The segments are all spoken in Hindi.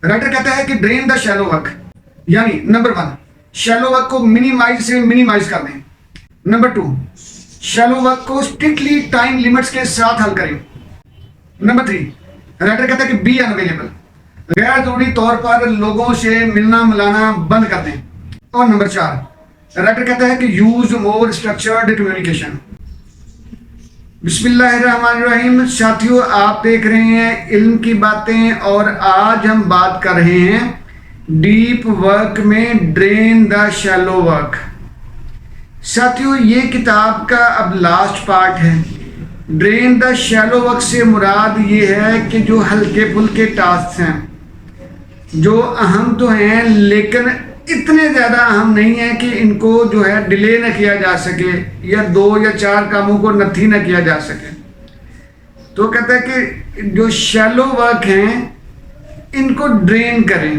राइटर कहता है कि ड्रेन द शैलो वर्क, यानी नंबर 1 शैलो वर्क को मिनिमाइज से मिनिमाइज कर दें। नंबर 2 शैलो वर्क को स्ट्रिक्टली टाइम लिमिट्स के साथ हल करें। नंबर 3 राइटर कहता है कि बी अनअवेलेबल, गैर जरूरी तौर पर लोगों से मिलना मिलाना बंद कर दें। और नंबर 4 राइटर कहता है कि यूज मोर स्ट्रक्चर्ड कम्युनिकेशन। बिस्मिल्लाहिर्रहमानिर्रहीम। साथियों, आप देख रहे हैं इल्म की बातें और आज हम बात कर रहे हैं डीप वर्क में ड्रेन द शैलो वर्क। साथियों, ये किताब का अब लास्ट पार्ट है। ड्रेन द शैलो वर्क से मुराद ये है कि जो हल्के फुल्के टास्क हैं, जो अहम तो हैं लेकिन इतने ज़्यादा अहम नहीं है कि इनको जो है डिले न किया जा सके या 2 या 4 कामों को नथी न किया जा सके। तो कहता है कि जो शैलो वर्क हैं इनको ड्रेन करें।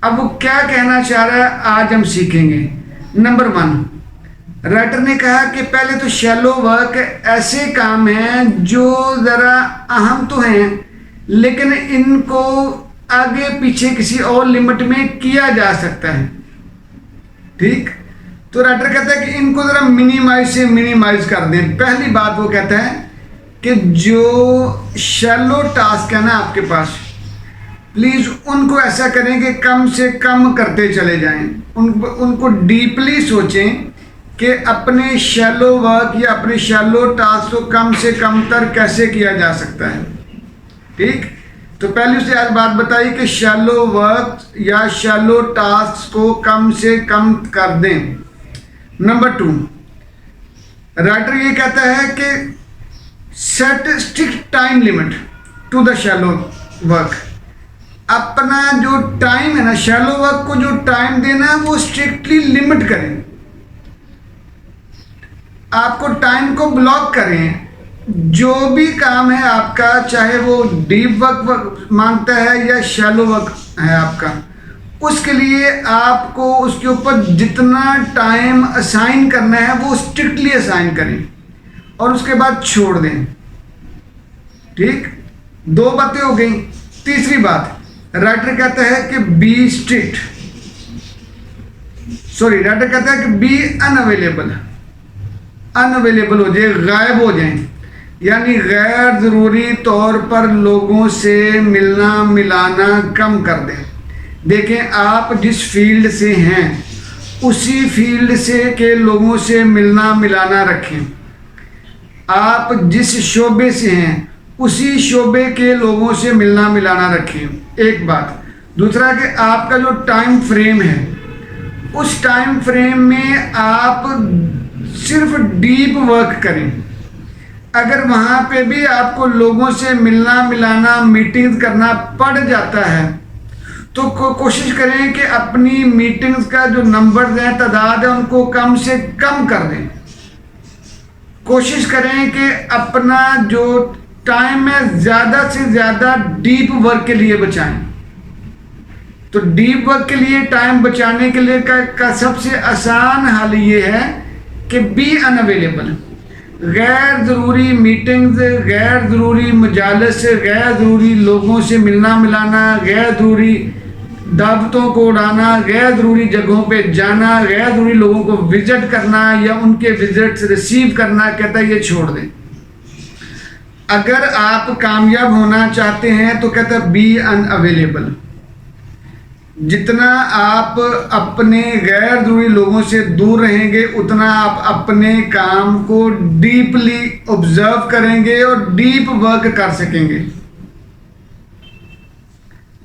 अब वो क्या कहना चाह रहा है आज हम सीखेंगे। नंबर 1 राइटर ने कहा कि पहले तो शैलो वर्क ऐसे काम हैं जो ज़रा अहम तो हैं लेकिन इनको आगे पीछे किसी और लिमिट में किया जा सकता है। ठीक, तो राइटर कहता है कि इनको ज़रा मिनिमाइज से मिनिमाइज कर दें। पहली बात वो कहता है कि जो शैलो टास्क है ना आपके पास, प्लीज़ उनको ऐसा करें कि कम से कम करते चले जाएं। उनको डीपली सोचें कि अपने शैलो वर्क या अपने शैलो टास्क को कम से कम तर कैसे किया जा सकता है। ठीक, तो पहले उसने आज बात बताई कि शैलो वर्क या शैलो टास्क को कम से कम कर दें। नंबर 2 राइटर ये कहता है कि set strict time limit to the shallow work. अपना जो टाइम है ना, शैलो वर्क को जो टाइम देना है वो स्ट्रिक्टली लिमिट करें। आपको टाइम को ब्लॉक करें। जो भी काम है आपका, चाहे वो डीप वर्क मांगता है या शैलो वर्क है आपका, उसके लिए आपको उसके ऊपर जितना टाइम असाइन करना है वो स्ट्रिक्टली असाइन करें और उसके बाद छोड़ दें। ठीक, 2 बातें हो गई। तीसरी बात राइटर कहता है कि बी स्ट्रिक्ट, सॉरी राइटर कहता है कि बी अनअवेलेबल, अनअवेलेबल हो जाए, गायब हो जाए, यानी गैर ज़रूरी तौर पर लोगों से मिलना मिलाना कम कर दें। देखें, आप जिस फील्ड से हैं उसी फील्ड से के लोगों से मिलना मिलाना रखें। आप जिस शोबे से हैं उसी शोबे के लोगों से मिलना मिलाना रखें, एक बात। दूसरा कि आपका जो टाइम फ्रेम है उस टाइम फ्रेम में आप सिर्फ डीप वर्क करें। अगर वहाँ पे भी आपको लोगों से मिलना मिलाना मीटिंग्स करना पड़ जाता है तो कोशिश करें कि अपनी मीटिंग्स का जो नंबर है, तादाद है, उनको कम से कम कर दें। कोशिश करें कि अपना जो टाइम है ज़्यादा से ज़्यादा डीप वर्क के लिए बचाएं। तो डीप वर्क के लिए टाइम बचाने के लिए का सबसे आसान हल ये है कि बी अनअवेलेबल। गैर ज़रूरी मीटिंग्स, गैर ज़रूरी मजालिस, गैर ज़रूरी लोगों से मिलना मिलाना, गैर ज़रूरी दावतों को उड़ाना, गैर ज़रूरी जगहों पे जाना, गैर ज़रूरी लोगों को विज़िट करना या उनके विज़िट्स रिसीव करना, कहता है ये छोड़ दें। अगर आप कामयाब होना चाहते हैं तो कहता है बी अनअवेलेबल। जितना आप अपने गैर ज़रूरी लोगों से दूर रहेंगे उतना आप अपने काम को डीपली ऑब्जर्व करेंगे और डीप वर्क कर सकेंगे।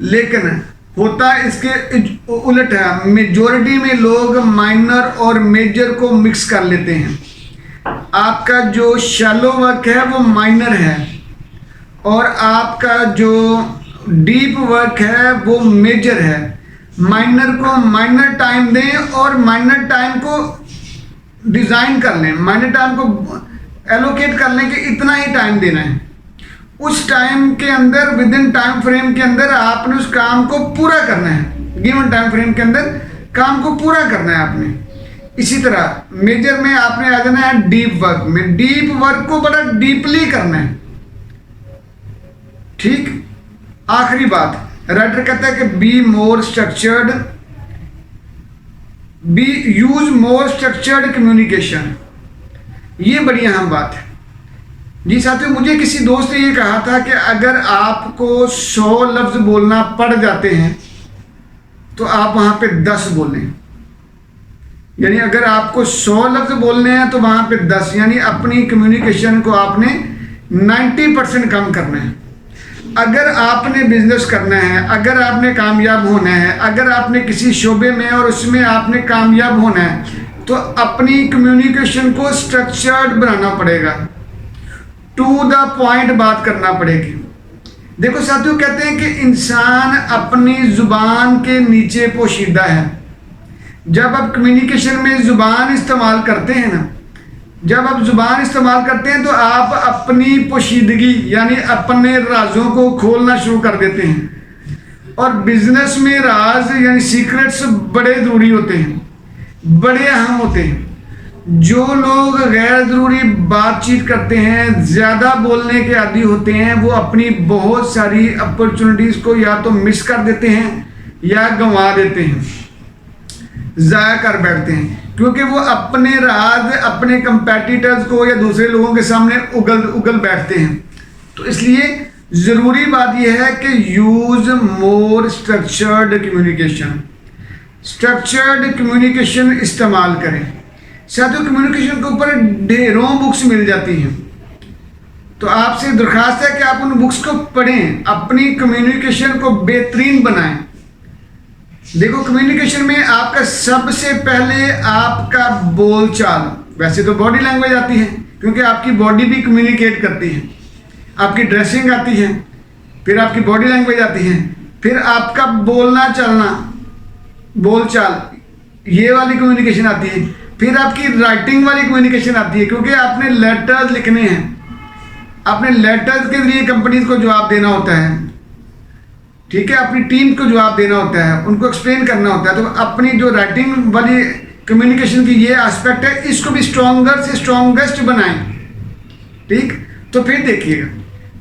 लेकिन होता इसके उलट है। मेजॉरिटी में लोग माइनर और मेजर को मिक्स कर लेते हैं। आपका जो शैलो वर्क है वो माइनर है और आपका जो डीप वर्क है वो मेजर है। माइनर को माइनर टाइम दें और माइनर टाइम को डिज़ाइन कर लें, माइनर टाइम को एलोकेट कर लें कि इतना ही टाइम देना है। उस टाइम के अंदर, विद इन टाइम फ्रेम के अंदर आपने उस काम को पूरा करना है। गिवन टाइम फ्रेम के अंदर काम को पूरा करना है आपने। इसी तरह मेजर में आपने आ जाना है डीप वर्क में। डीप वर्क को बड़ा डीपली करना है। ठीक, आखिरी बात राइटर कहता है कि be more structured, use more structured communication. ये बड़ी अहम बात है जी साथियों। मुझे किसी दोस्त ने ये कहा था कि अगर आपको 100 लफ्ज बोलना पड़ जाते हैं तो आप वहां पे 10 बोलें, यानी अगर आपको 100 लफ्ज बोलने हैं तो वहां पे 10, यानी अपनी कम्युनिकेशन को आपने 90% कम करना है। अगर आपने बिजनेस करना है, अगर आपने कामयाब होना है, अगर आपने किसी शोबे में और उसमें आपने कामयाब होना है, तो अपनी कम्युनिकेशन को स्ट्रक्चर्ड बनाना पड़ेगा, टू द पॉइंट बात करना पड़ेगी। देखो साथियों, कहते हैं कि इंसान अपनी जुबान के नीचे पोशीदा है। जब आप कम्युनिकेशन में जुबान इस्तेमाल करते हैं ना, जब आप जुबान इस्तेमाल करते हैं तो आप अपनी पोशीदगी यानी अपने राजों को खोलना शुरू कर देते हैं। और बिजनेस में राज यानी सीक्रेट्स बड़े ज़रूरी होते हैं, बड़े अहम होते हैं। जो लोग गैर ज़रूरी बातचीत करते हैं, ज़्यादा बोलने के आदी होते हैं, वो अपनी बहुत सारी अपॉर्चुनिटीज़ को या तो मिस कर देते हैं या गंवा देते हैं, ज़ाया कर बैठते हैं, क्योंकि वो अपने राज अपने कंपेटिटर्स को या दूसरे लोगों के सामने उगल बैठते हैं। तो इसलिए ज़रूरी बात यह है कि use more structured communication, structured communication इस्तेमाल करें। साथियों, कम्युनिकेशन के ऊपर ढेरों बुक्स मिल जाती हैं, तो आपसे दरख्वास्त है कि आप उन बुक्स को पढ़ें, अपनी कम्युनिकेशन को बेहतरीन बनाएं। देखो, कम्युनिकेशन में आपका सबसे पहले आपका बोलचाल, वैसे तो बॉडी लैंग्वेज आती है क्योंकि आपकी बॉडी भी कम्युनिकेट करती है, आपकी ड्रेसिंग आती है, फिर आपकी बॉडी लैंग्वेज आती है, फिर आपका बोलना चलना, बोलचाल, ये वाली कम्युनिकेशन आती है, फिर आपकी राइटिंग वाली कम्युनिकेशन आती है क्योंकि आपने लेटर्स लिखने हैं, आपने लेटर्स के जरिए कंपनीज को जवाब देना होता है, ठीक है, अपनी टीम को जवाब देना होता है, उनको एक्सप्लेन करना होता है। तो अपनी जो राइटिंग वाली कम्युनिकेशन की ये एस्पेक्ट है, इसको भी स्ट्रॉन्गर से स्ट्रॉन्गेस्ट बनाएं, ठीक। तो फिर देखिएगा,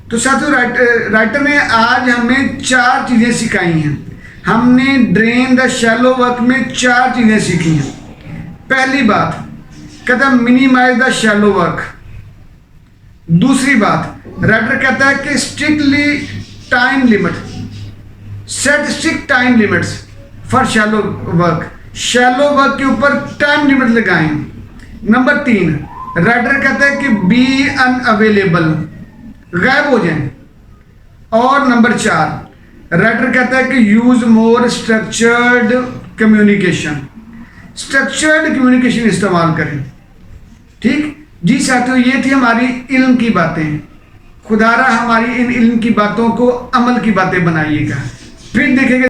तो साथियों राइटर ने आज हमें 4 चीज़ें सिखाई हैं। हमने ड्रेन द शैलो वर्क में 4 चीज़ें सीखी हैं। पहली बात कहता है मिनिमाइज द शैलो वर्क। दूसरी बात, राइटर कहता है कि strictly time limit, set strict time limits for shallow work, shallow work के ऊपर टाइम लिमिट लगाएं। नंबर 3, राइटर कहता है कि बी अनअवेलेबल, गायब हो जाएं। और नंबर 4, राइटर कहता है कि use more structured communication, structured communication इस्तेमाल करें, ठीक जी साथियों। ये थी हमारी इल्म की बातें। खुदारा हमारी इन इल्म की बातों को अमल की बातें बनाइएगा। फिर देखेंगे